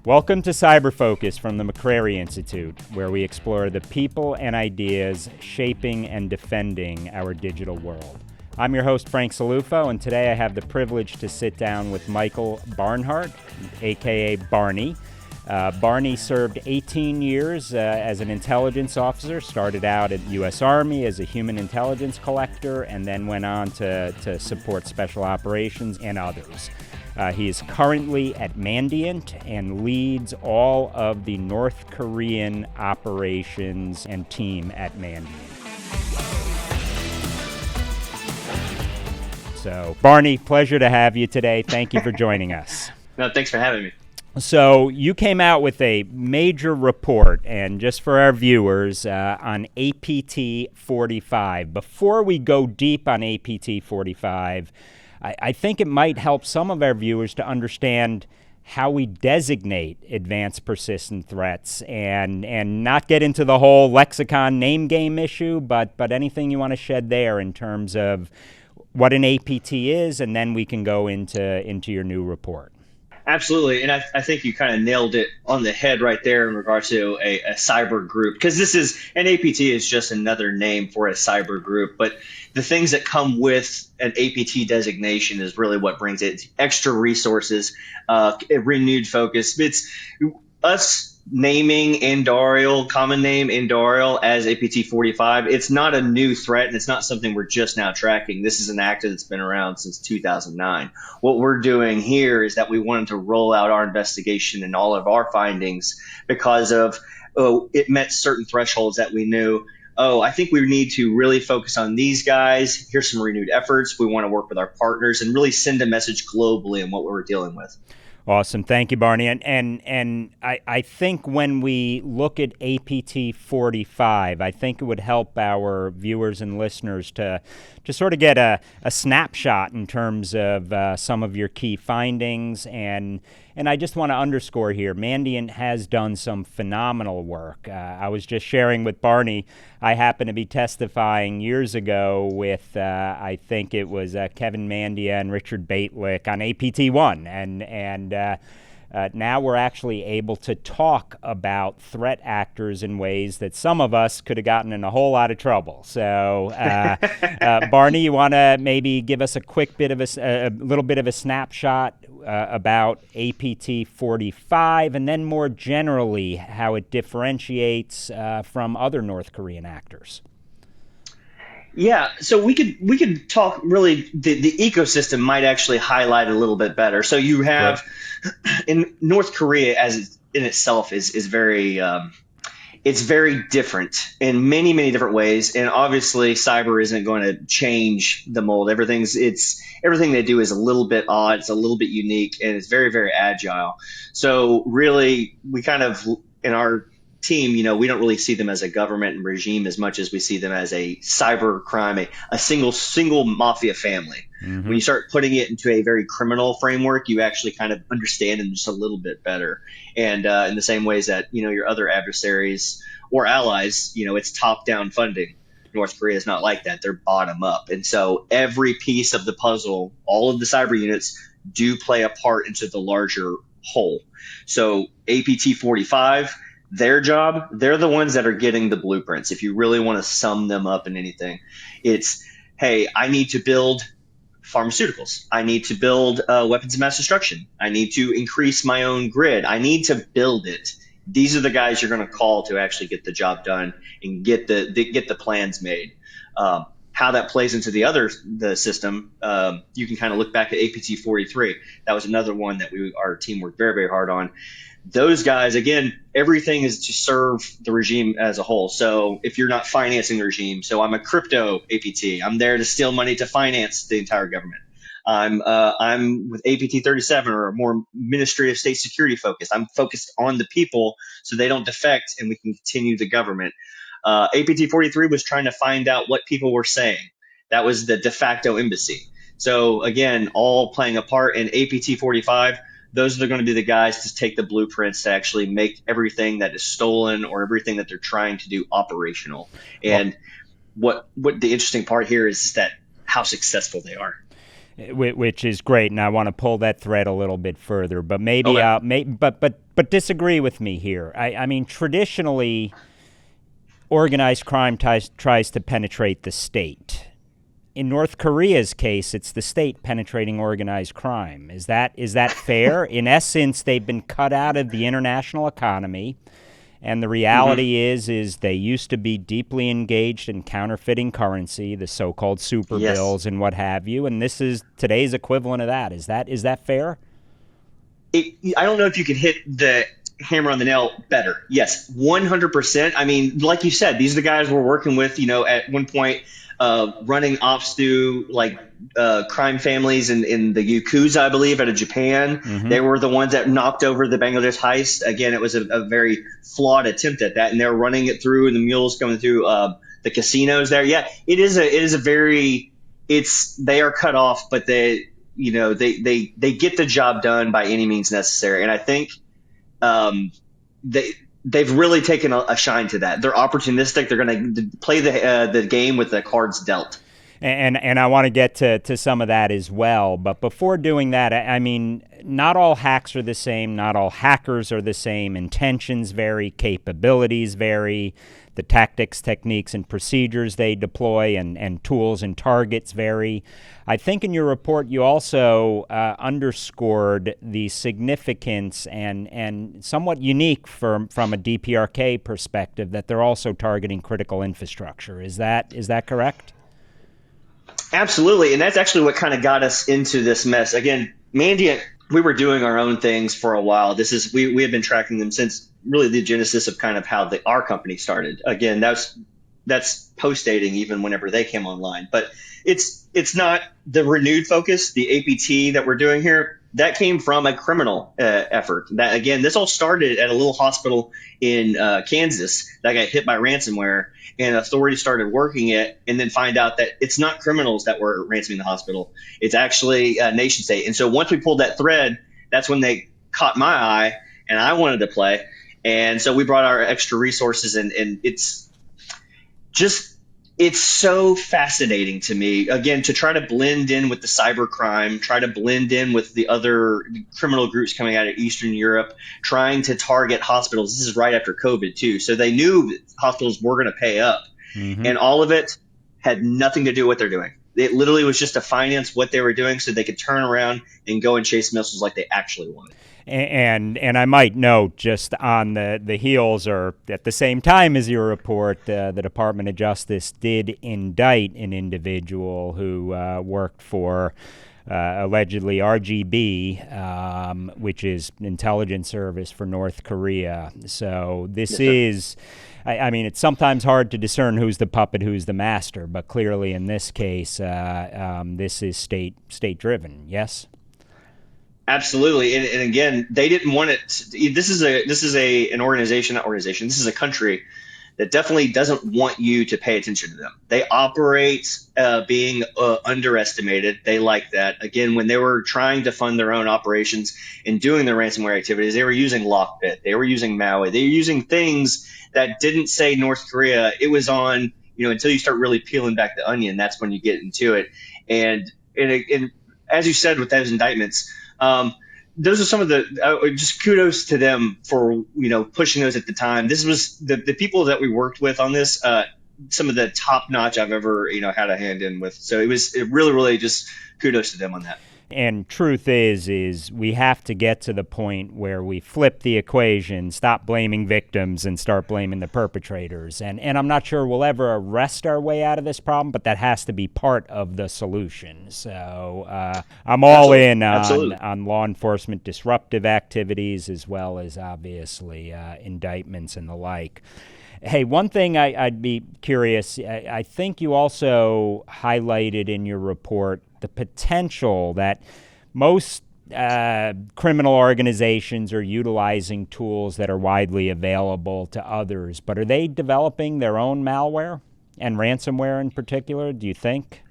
Welcome to Cyber Focus from the McCrary Institute, where we explore the people and ideas shaping and defending our digital world. I'm your host, Frank Cilluffo, and today I have the privilege to sit down with Michael Barnhart, aka Barney. Barney served 18 years as an intelligence officer, started out at the U.S. Army as a human intelligence collector, and then went on to support special operations and others. He is currently at Mandiant and leads all of the North Korean operations and team at Mandiant. So, Barney, pleasure to have you today. Thank you for joining us. No, thanks for having me. So you came out with a major report, and just for our viewers, on APT 45. Before we go deep on APT 45, I think it might help some of our viewers to understand how we designate advanced persistent threats and not get into the whole lexicon name game issue, but anything you want to shed there in terms of what an APT is, and then we can go into your new report. Absolutely. And I think you kind of nailed it on the head right there in regard to a cyber group, because an APT is just another name for a cyber group. But the things that come with an APT designation is really what brings it. It's extra resources, a renewed focus. It's us naming Andariel, common name Andariel, as APT 45. It's not a new threat, and it's not something we're just now tracking. This is an actor that's been around since 2009. What we're doing here is that we wanted to roll out our investigation and all of our findings because of it met certain thresholds that we knew. I think we need to really focus on these guys. Here's some renewed efforts. We want to work with our partners and really send a message globally on what we're dealing with. Awesome. Thank you, Barney. And I think when we look at APT 45, I think it would help our viewers and listeners to sort of get a snapshot in terms of some of your key findings. And I just want to underscore here, Mandiant has done some phenomenal work. I was just sharing with Barney, I happened to be testifying years ago with, I think it was Kevin Mandia and Richard Baitlick on APT1. And now we're actually able to talk about threat actors in ways that some of us could have gotten in a whole lot of trouble. So, Barney, you want to maybe give us a quick bit of a little bit of a snapshot about APT 45, and then more generally how it differentiates from other North Korean actors. Yeah, so we could talk really the ecosystem might actually highlight a little bit better. So you have in North Korea as in itself is very it's very different in many different ways, and obviously cyber isn't going to change the mold. Everything they do is a little bit odd, it's a little bit unique, and it's very agile. So really we kind of in our team, we don't really see them as a government and regime as much as we see them as a cyber crime, a single mafia family. Mm-hmm. When you start putting it into a very criminal framework, you actually kind of understand them just a little bit better. And in the same ways that, your other adversaries or allies, it's top-down funding. North Korea is not like that. They're bottom up. And so every piece of the puzzle, all of the cyber units do play a part into the larger whole. So APT 45, their job, they're the ones that are getting the blueprints. If you really want to sum them up in anything, it's, hey, I need to build pharmaceuticals. I need to build weapons of mass destruction. I need to increase my own grid. I need to build it. These are the guys you're going to call to actually get the job done and get the plans made. How that plays into the system, you can kind of look back at APT 43. That was another one that our team worked very hard on. Those guys, again, everything is to serve the regime as a whole. So if you're not financing the regime, so I'm a crypto APT. I'm there to steal money to finance the entire government. I'm with APT 37 or more Ministry of State Security focused. I'm focused on the people so they don't defect and we can continue the government. APT 43 was trying to find out what people were saying. That was the de facto embassy. So again, all playing a part in APT 45. Those are going to be the guys to take the blueprints to actually make everything that is stolen or everything that they're trying to do operational. And what the interesting part here is that how successful they are. which is great, and I want to pull that thread a little bit further. But maybe, Okay. but disagree with me here. I mean, traditionally, organized crime tries to penetrate the state. In North Korea's case, it's the state penetrating organized crime. Is that fair? In essence, they've been cut out of the international economy. And the reality is they used to be deeply engaged in counterfeiting currency, the so-called super Yes. bills and what have you. And this is today's equivalent of that. Is that fair? I don't know if you could hit the hammer on the nail better. Yes, 100%. I mean, like you said, these are the guys we're working with, at one point, running ops through like crime families in the Yakuza, I believe, out of Japan. Mm-hmm. They were the ones that knocked over the Bangladesh heist. Again, it was a very flawed attempt at that, and they're running it through, and the mules coming through the casinos there. Yeah, it is a very, they are cut off, but they get the job done by any means necessary. And I think um, they've really taken a shine to that. They're opportunistic. They're going to play the game with the cards dealt. And I want to get to some of that as well. But before doing that, I mean, not all hacks are the same. Not all hackers are the same. Intentions vary. Capabilities vary. The tactics, techniques, and procedures they deploy and tools and targets vary. I think in your report you also underscored the significance and somewhat unique from a DPRK perspective that they're also targeting critical infrastructure. Is that correct? Absolutely, and that's actually what kind of got us into this mess. Again, Mandiant, we were doing our own things for a while. We have been tracking them since really the genesis of kind of how our company started. Again, that's post dating even whenever they came online, but it's not the renewed focus. The APT that we're doing here, that came from a criminal effort. That again, this all started at a little hospital in Kansas that got hit by ransomware, and authorities started working it, and then find out that it's not criminals that were ransoming the hospital; it's actually a nation state. And so once we pulled that thread, that's when they caught my eye, and I wanted to play. And so we brought our extra resources, and it's just it's so fascinating to me, again, to try to blend in with the cybercrime, try to blend in with the other criminal groups coming out of Eastern Europe, trying to target hospitals. This is right after COVID too, so they knew that hospitals were going to pay up. Mm-hmm. And all of it had nothing to do with what they're doing. It literally was just to finance what they were doing so they could turn around and go and chase missiles like they actually wanted. And I might note, just on the heels or at the same time as your report, the Department of Justice did indict an individual who worked for allegedly RGB, which is intelligence service for North Korea. So this Yes, sir. is, I mean, it's sometimes hard to discern who's the puppet, who's the master, but clearly in this case, this is state driven. Yes. Absolutely, and again, they didn't want it. This is an organization, not organization. This is a country that definitely doesn't want you to pay attention to them. They operate being underestimated. They like that. Again, when they were trying to fund their own operations and doing their ransomware activities, they were using Lockbit. They were using Malware. They were using things that didn't say North Korea. It was on, until you start really peeling back the onion, that's when you get into it. And as you said with those indictments, those are some of the just kudos to them for pushing those at the time. This was the people that we worked with on this, some of the top notch I've ever had a hand in with. So it really just kudos to them on that. And truth is we have to get to the point where we flip the equation, stop blaming victims and start blaming the perpetrators. And I'm not sure we'll ever arrest our way out of this problem, but that has to be part of the solution. So I'm all in on law enforcement disruptive activities, as well as obviously indictments and the like. Hey, one thing I'd be curious, I think you also highlighted in your report the potential that most criminal organizations are utilizing tools that are widely available to others, but are they developing their own malware and ransomware in particular, do you think?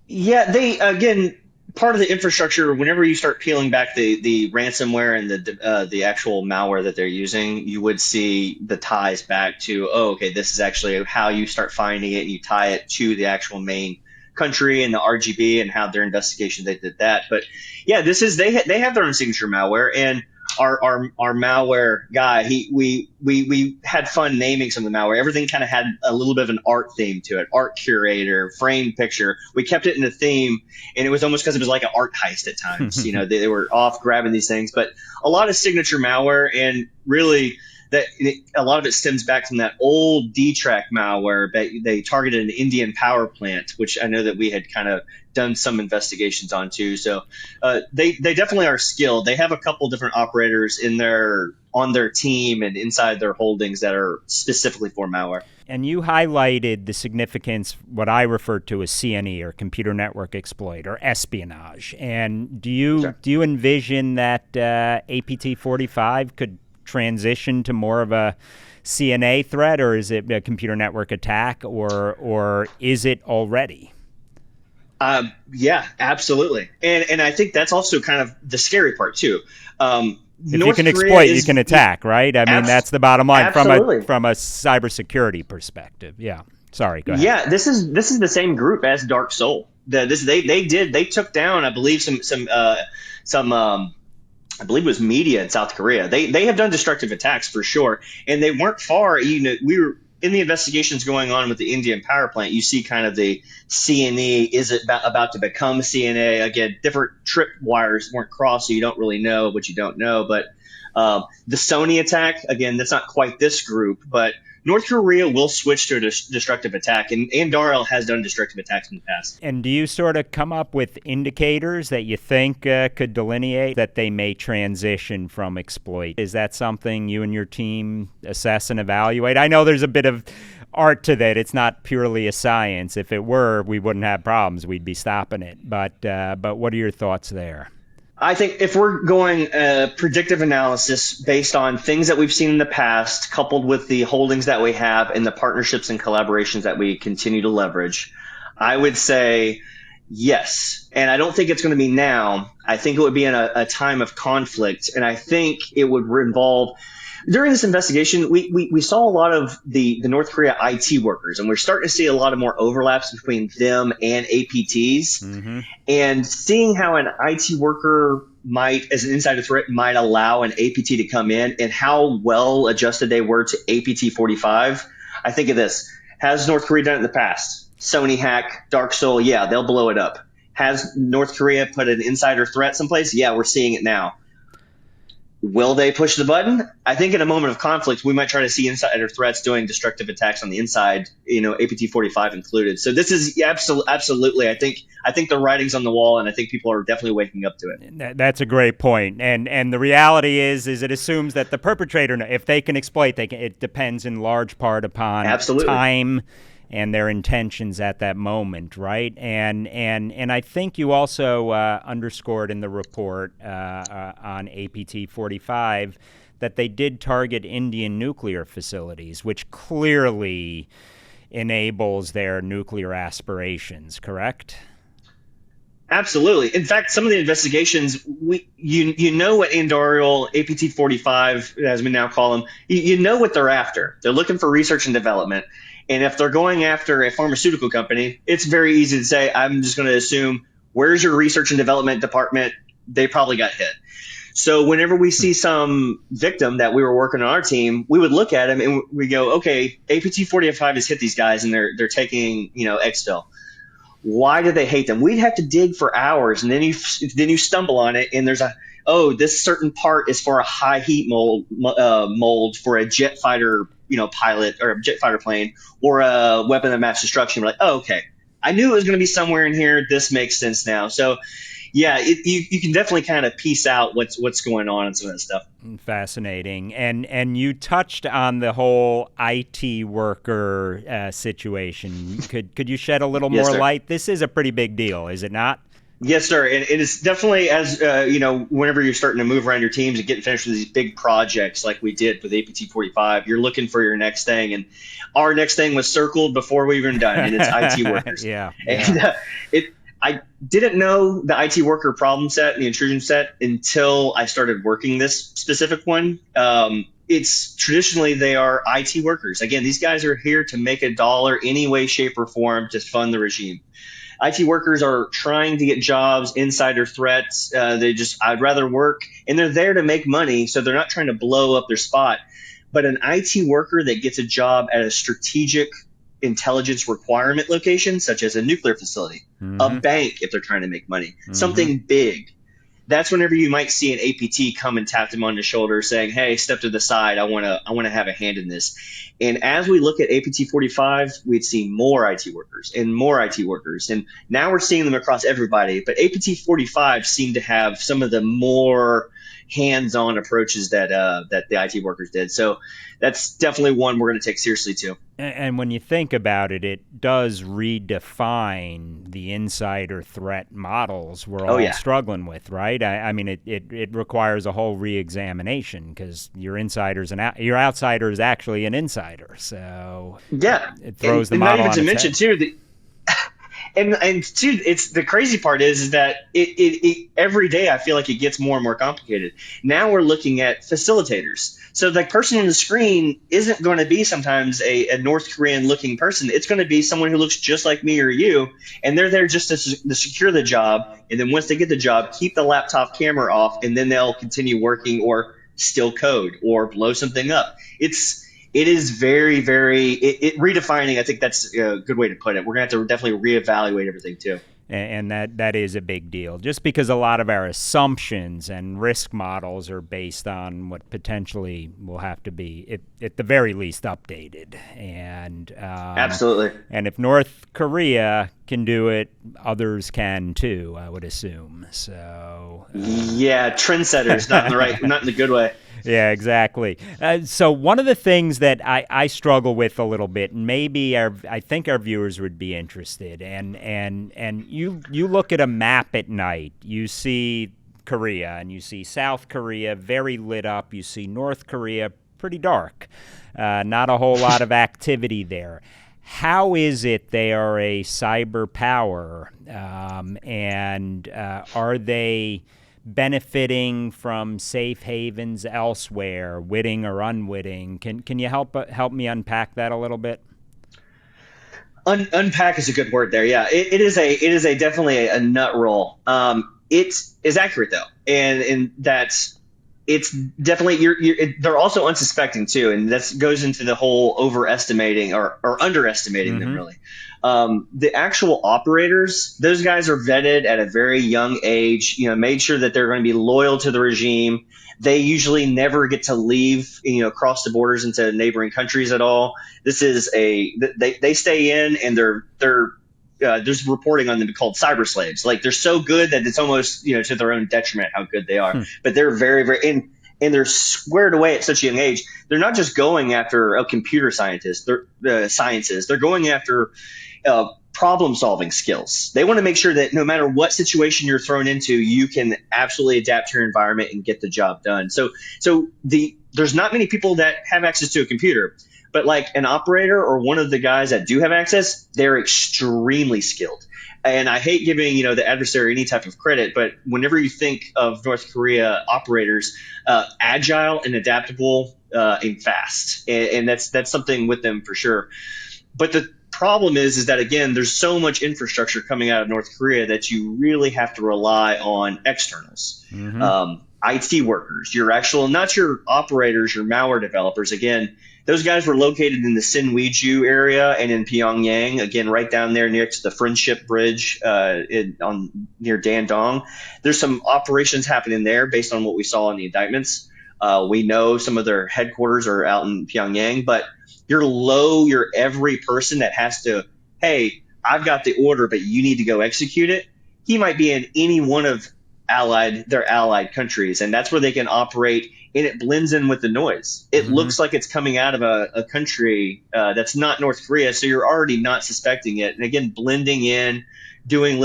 Yeah, again, part of the infrastructure, whenever you start peeling back the ransomware and the actual malware that they're using, you would see the ties back to, oh, okay, this is actually how you start finding it, and you tie it to the actual main country and the RGB and how their investigation they did that. But yeah, this is they have their own signature malware, and our malware guy, we had fun naming some of the malware. Everything kind of had a little bit of an art theme to it, art curator, frame picture. We kept it in the theme, and it was almost because it was like an art heist at times. They were off grabbing these things, but a lot of signature malware, and really that a lot of it stems back from that old D-Track malware. They targeted an Indian power plant, which I know that we had kind of done some investigations on too. So they definitely are skilled. They have a couple different operators on their team and inside their holdings that are specifically for malware. And you highlighted the significance, what I refer to as CNE, or computer network exploit, or espionage. And do you envision that APT45 could transition to more of a CNA threat, or is it a computer network attack, or is it already? Yeah, absolutely. And I think that's also kind of the scary part too. If you can exploit, you can attack, right? I mean, that's the bottom line from a cybersecurity perspective. Yeah. Sorry, go ahead. Yeah, this is the same group as Dark Soul. They took down, I believe, some I believe it was media in South Korea. They have done destructive attacks for sure, and they weren't far. We were in the investigations going on with the Indian power plant. You see kind of the CNE, is it about to become CNA? Again, different trip wires weren't crossed, so you don't really know what you don't know. But the Sony attack, again, that's not quite this group, but North Korea will switch to a destructive attack, and Darrell has done destructive attacks in the past. And do you sort of come up with indicators that you think could delineate that they may transition from exploit? Is that something you and your team assess and evaluate? I know there's a bit of art to that. It's not purely a science. If it were, we wouldn't have problems. We'd be stopping it. But what are your thoughts there? I think if we're going predictive analysis based on things that we've seen in the past, coupled with the holdings that we have and the partnerships and collaborations that we continue to leverage, I would say yes. And I don't think it's going to be now. I think it would be in a time of conflict. And I think it would involve, during this investigation, we saw a lot of the North Korea IT workers, and we're starting to see a lot of more overlaps between them and APTs. Mm-hmm. And seeing how an IT worker might, as an insider threat, might allow an APT to come in, and how well adjusted they were to APT45. I think of this. Has North Korea done it in the past? Sony hack, Dark Soul, yeah, they'll blow it up. Has North Korea put an insider threat someplace? Yeah, we're seeing it now. Will they push the button? I think in a moment of conflict, we might try to see insider threats doing destructive attacks on the inside, APT45 included. So this is absolutely, I think the writing's on the wall, and I think people are definitely waking up to it. That's a great point. And the reality is it assumes that the perpetrator, if they can exploit, it depends in large part upon time and their intentions at that moment, right? And I think you also underscored in the report on APT45 that they did target Indian nuclear facilities, which clearly enables their nuclear aspirations, correct? Absolutely. In fact, some of the investigations, you know what Andorial, APT45, as we now call them, you know what they're after. They're looking for research and development. And if they're going after a pharmaceutical company, it's very easy to say, I'm just going to assume, where's your research and development department? They probably got hit. So whenever we see some victim that we were working on our team, we would look at him and we go, okay, APT45 has hit these guys, and they're taking, exfil. Why do they hate them? We'd have to dig for hours, and then you stumble on it, and there's this certain part is for a high heat mold for a jet fighter, pilot, or a jet fighter plane, or a weapon of mass destruction. We're like, oh, okay, I knew it was going to be somewhere in here. This makes sense now. So, yeah, you can definitely kind of piece out what's going on and some of that stuff. Fascinating. And you touched on the whole IT worker situation. Could you shed a little more light? This is a pretty big deal, is it not? Yes, sir. And it is definitely, as whenever you're starting to move around your teams and getting finished with these big projects like we did with APT45, you're looking for your next thing. And our next thing was circled before we even done, and it's IT workers. Yeah. And I didn't know the IT worker problem set and the intrusion set until I started working this specific one. It's traditionally, they are IT workers. Again, these guys are here to make a dollar any way, shape, or form to fund the regime. IT workers are trying to get jobs, insider threats. I'd rather work, and they're there to make money, so they're not trying to blow up their spot. But an IT worker that gets a job at a strategic intelligence requirement location, such as a nuclear facility, a bank, if they're trying to make money, something big, that's whenever you might see an APT come and tap them on the shoulder saying, hey, step to the side. I want to have a hand in this. And as we look at APT 45, we'd see more IT workers and more IT workers. And now we're seeing them across everybody. But APT 45 seemed to have some of the more hands-on approaches that the IT workers did. So that's definitely one we're going to take seriously too. And when you think about it, it does redefine the insider threat models we're all struggling with, right? I mean, it requires a whole re-examination because your outsider is actually an insider. So it throws the model on its head. Not even to mention too, and dude, it's the crazy part is that it every day I feel like it gets more and more complicated. Now we're looking at facilitators. So the person on the screen isn't going to be sometimes a North Korean looking person. It's going to be someone who looks just like me or you, and they're there just to secure the job. And then once they get the job, keep the laptop camera off, and then they'll continue working or steal code or blow something up. It is very, very redefining. I think that's a good way to put it. We're going to have to definitely reevaluate everything too. And that is a big deal, just because a lot of our assumptions and risk models are based on what potentially will have to be, at the very least, updated. And absolutely. And if North Korea can do it, others can too, I would assume. So trendsetters, not in the good way. Yeah, exactly. So one of the things that I struggle with a little bit, and maybe I think our viewers would be interested, and you look at a map at night, you see Korea, and you see South Korea very lit up, you see North Korea pretty dark, not a whole lot of activity there. How is it they are a cyber power, and are they benefiting from safe havens elsewhere, witting or unwitting? Can you help me unpack that a little bit? Unpack is a good word there. Yeah, it is a definitely a nut roll. It is accurate though, and that's it's definitely they're also unsuspecting too, and that goes into the whole overestimating or underestimating them really. The actual operators, those guys are vetted at a very young age, made sure that they're going to be loyal to the regime. They usually never get to leave, cross the borders into neighboring countries at all. This is they stay in, and there's reporting on them called cyber slaves. Like, they're so good that it's almost, to their own detriment how good they are. But they're very, very, and they're squared away at such a young age. They're not just going after a computer scientist, sciences. They're going after problem-solving skills. They want to make sure that no matter what situation you're thrown into, you can absolutely adapt to your environment and get the job done. So there's not many people that have access to a computer, but like an operator or one of the guys that do have access, they're extremely skilled. And I hate giving the adversary any type of credit, but whenever you think of North Korea operators, agile and adaptable and fast, and that's something with them for sure. But the problem is that, again, there's so much infrastructure coming out of North Korea that you really have to rely on externals, IT workers, not your operators, your malware developers. Again, those guys were located in the Sinwiju area and in Pyongyang, again, right down there near to the Friendship Bridge near Dandong. There's some operations happening there based on what we saw in the indictments. We know some of their headquarters are out in Pyongyang, but your every person that has to, hey, I've got the order, but you need to go execute it. He might be in any one of their allied countries, and that's where they can operate, and it blends in with the noise. It looks like it's coming out of a country that's not North Korea, so you're already not suspecting it. And again, blending in, doing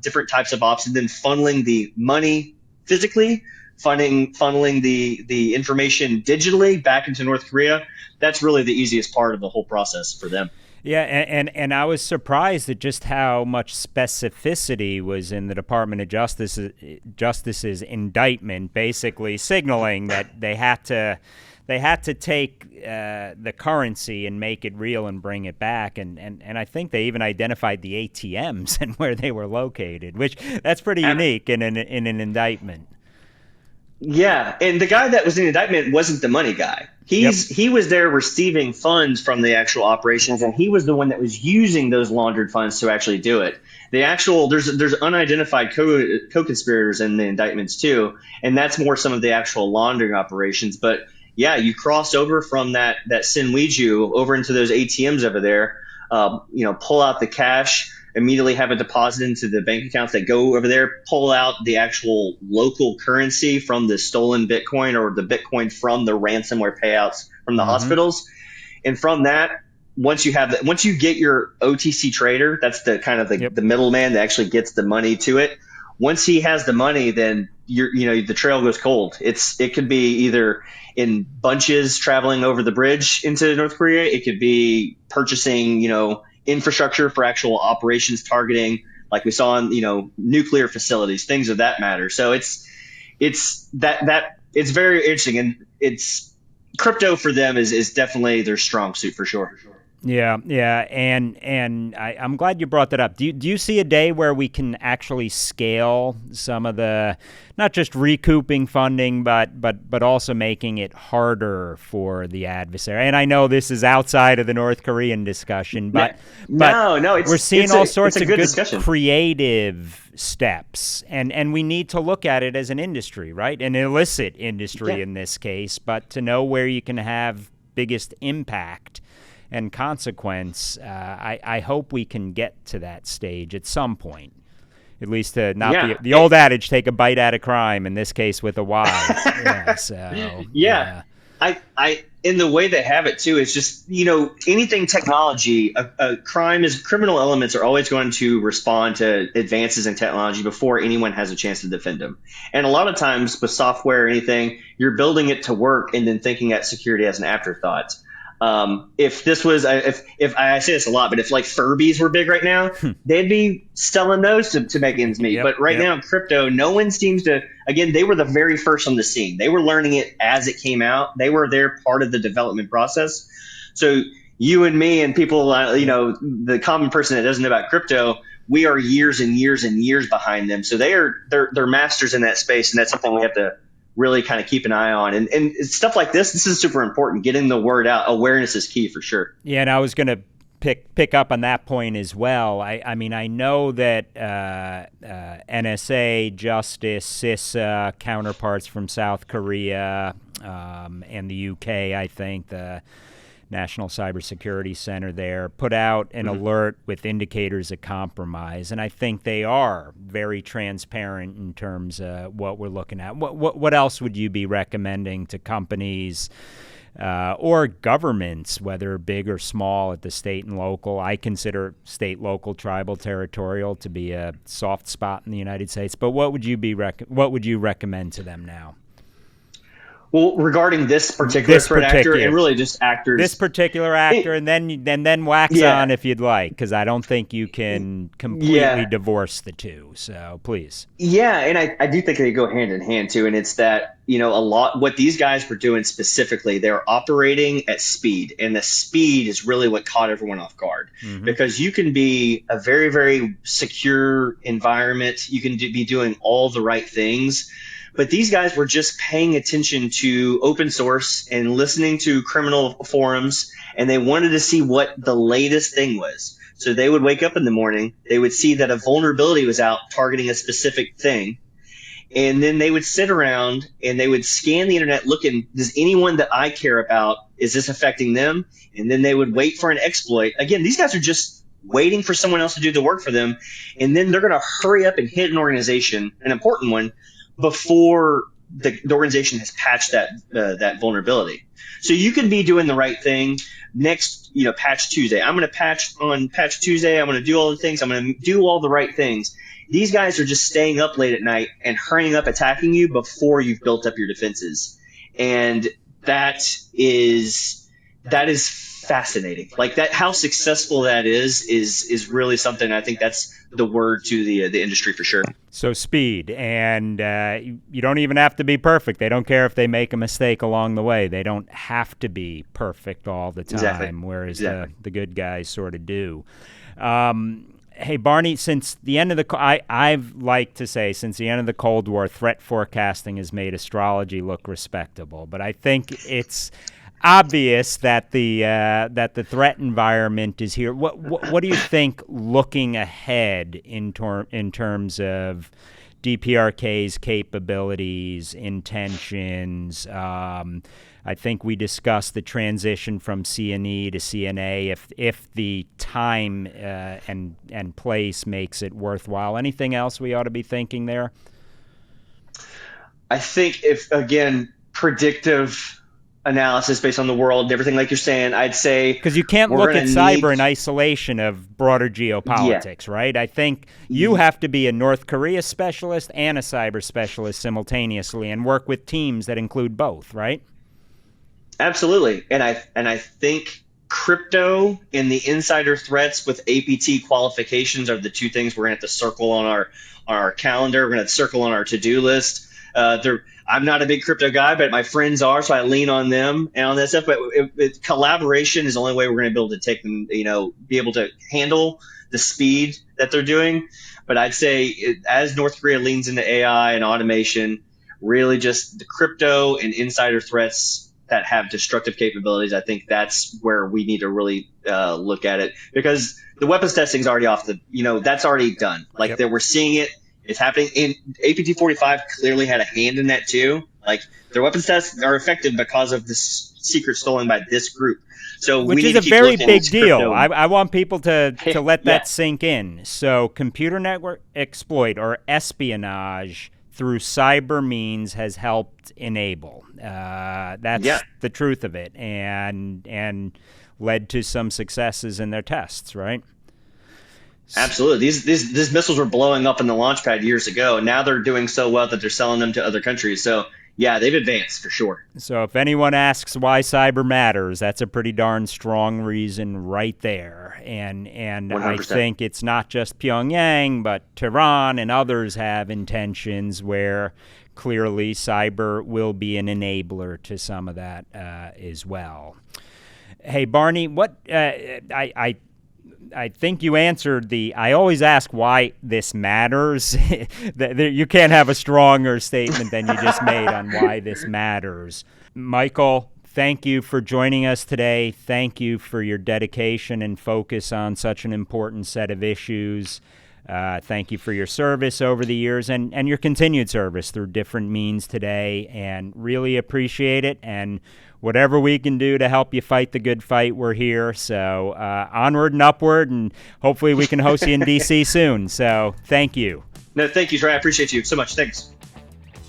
different types of ops, and then funneling the money physically, funneling the information digitally back into North Korea. That's really the easiest part of the whole process for them. Yeah, and I was surprised at just how much specificity was in the Department of Justice's indictment, basically signaling that they had they had to take the currency and make it real and bring it back. And I think they even identified the ATMs and where they were located, which that's pretty unique in an indictment. Yeah, and the guy that was in the indictment wasn't the money guy. He was there receiving funds from the actual operations, and he was the one that was using those laundered funds to actually do it. The actual there's unidentified co-conspirators in the indictments too, and that's more some of the actual laundering operations. But yeah, you cross over from that Sinwiju over into those ATMs over there. Pull out the cash, immediately have it deposited into the bank accounts that go over there, pull out the actual local currency from the stolen Bitcoin or the Bitcoin from the ransomware payouts from the hospitals. And from that, once you get your OTC trader, that's the kind of the middleman that actually gets the money to it. Once he has the money, then the trail goes cold. It could be either in bunches traveling over the bridge into North Korea. It could be purchasing, infrastructure for actual operations targeting, like we saw in, nuclear facilities, things of that matter. So it's very interesting, and it's crypto for them is definitely their strong suit for sure. Yeah, and I'm glad you brought that up. Do you see a day where we can actually scale some of the, not just recouping funding, but also making it harder for the adversary? And I know this is outside of the North Korean discussion, but we're seeing all sorts of good discussion. Creative steps, and we need to look at it as an industry, right? An illicit industry in this case, but to know where you can have biggest impact and consequence. I hope we can get to that stage at some point, at least to not the old adage, take a bite out of crime, in this case with a Y. I in the way they have it too is just, anything technology, criminal elements are always going to respond to advances in technology before anyone has a chance to defend them. And a lot of times with software or anything, you're building it to work and then thinking at security as an afterthought. If this was, if I say this a lot, but if like Furbies were big right now, they'd be selling those to make ends meet. But right now in crypto, no one seems to, again, they were the very first on the scene. They were learning it as it came out. They were there part of the development process. So you and me and people, the common person that doesn't know about crypto, we are years and years and years behind them. So they're masters in that space. And that's something we have to really kind of keep an eye on. And stuff like this is super important. Getting the word out. Awareness is key for sure. Yeah, and I was going to pick up on that point as well. I mean, I know that NSA, Justice, CISA, counterparts from South Korea and the UK, I think, the National Cybersecurity Center there, put out an alert with indicators of compromise, and I think they are very transparent in terms of what we're looking at. What else would you be recommending to companies or governments, whether big or small, at the state and local? I consider state, local, tribal, territorial to be a soft spot in the United States, but what would you recommend to them now? Well, regarding this particular threat actor, and really just actors. This particular actor, and then wax on if you'd like, because I don't think you can completely divorce the two. So please. Yeah, and I do think they go hand in hand too, and it's that, a lot what these guys were doing specifically, they're operating at speed, and the speed is really what caught everyone off guard, because you can be a very, very secure environment, you can be doing all the right things. But these guys were just paying attention to open source and listening to criminal forums, and they wanted to see what the latest thing was. So they would wake up in the morning, they would see that a vulnerability was out targeting a specific thing, and then they would sit around and they would scan the internet looking, does anyone that I care about, is this affecting them? And then they would wait for an exploit. Again, these guys are just waiting for someone else to do the work for them, and then they're going to hurry up and hit an organization, an important one, before the organization has patched that vulnerability. So you could be doing the right thing next, patch Tuesday. I'm going to patch on patch Tuesday. I'm going to do all the things. I'm going to do all the right things. These guys are just staying up late at night and hurrying up attacking you before you've built up your defenses. And that's that is fascinating. Like that, how successful that is really something. I think that's the word to the industry for sure. So speed, and you don't even have to be perfect. They don't care if they make a mistake along the way. They don't have to be perfect all the time, Exactly. whereas Exactly. the good guys sort of do. Hey, Barney, since the end of I've liked to say since the end of the Cold War, threat forecasting has made astrology look respectable. But I think it's obvious that the threat environment is here. What do you think looking ahead in terms of DPRK's capabilities, intentions? I think we discussed the transition from CNE to CNA. If the time and place makes it worthwhile. Anything else we ought to be thinking there? I think if again predictive analysis based on the world and everything, like you're saying, I'd say because you can't we're look at going to cyber need. in isolation of broader Yeah. geopolitics, right? I think you have to be a North Korea specialist and a cyber specialist simultaneously and work with teams that include both, right? Absolutely. And I think crypto and the insider threats with APT qualifications are the two things we're going to have to circle on our calendar. We're going to circle on our to-do list. I'm not a big crypto guy, but my friends are, so I lean on them and on that stuff. But collaboration is the only way we're going to be able to take them, be able to handle the speed that they're doing. But I'd say as North Korea leans into AI and automation, really just the crypto and insider threats that have destructive capabilities, I think that's where we need to really look at it, because the weapons testing is already that's already done. Like that, we're seeing it. It's happening. In APT 45 clearly had a hand in that too. Like their weapons tests are effective because of this secret stolen by this group. So Which we is need a to keep very looking big at deal. crypto. I want people to let Yeah. that sink in. So computer network exploit or espionage through cyber means has helped enable. That's the truth of it, and led to some successes in their tests, right? Absolutely. These missiles were blowing up in the launch pad years ago, and now they're doing so well that they're selling them to other countries. So yeah, they've advanced for sure. So if anyone asks why cyber matters, that's a pretty darn strong reason right there. And 100%. I think it's not just Pyongyang, but Tehran and others have intentions where clearly cyber will be an enabler to some of that as well. Hey, Barney, what I think you answered I always ask why this matters. You can't have a stronger statement than you just made on why this matters. Michael, thank you for joining us today. Thank you for your dedication and focus on such an important set of issues. Thank you for your service over the years and your continued service through different means today, and really appreciate it. And whatever we can do to help you fight the good fight, we're here. So onward and upward, and hopefully we can host you in D.C. soon. So thank you. No, thank you, Trey. I appreciate you so much. Thanks.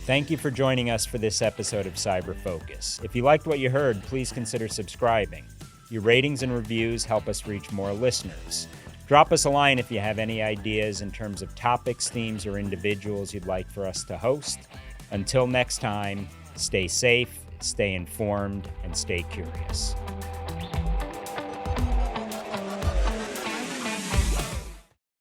Thank you for joining us for this episode of Cyber Focus. If you liked what you heard, please consider subscribing. Your ratings and reviews help us reach more listeners. Drop us a line if you have any ideas in terms of topics, themes, or individuals you'd like for us to host. Until next time, stay safe, stay informed, and stay curious.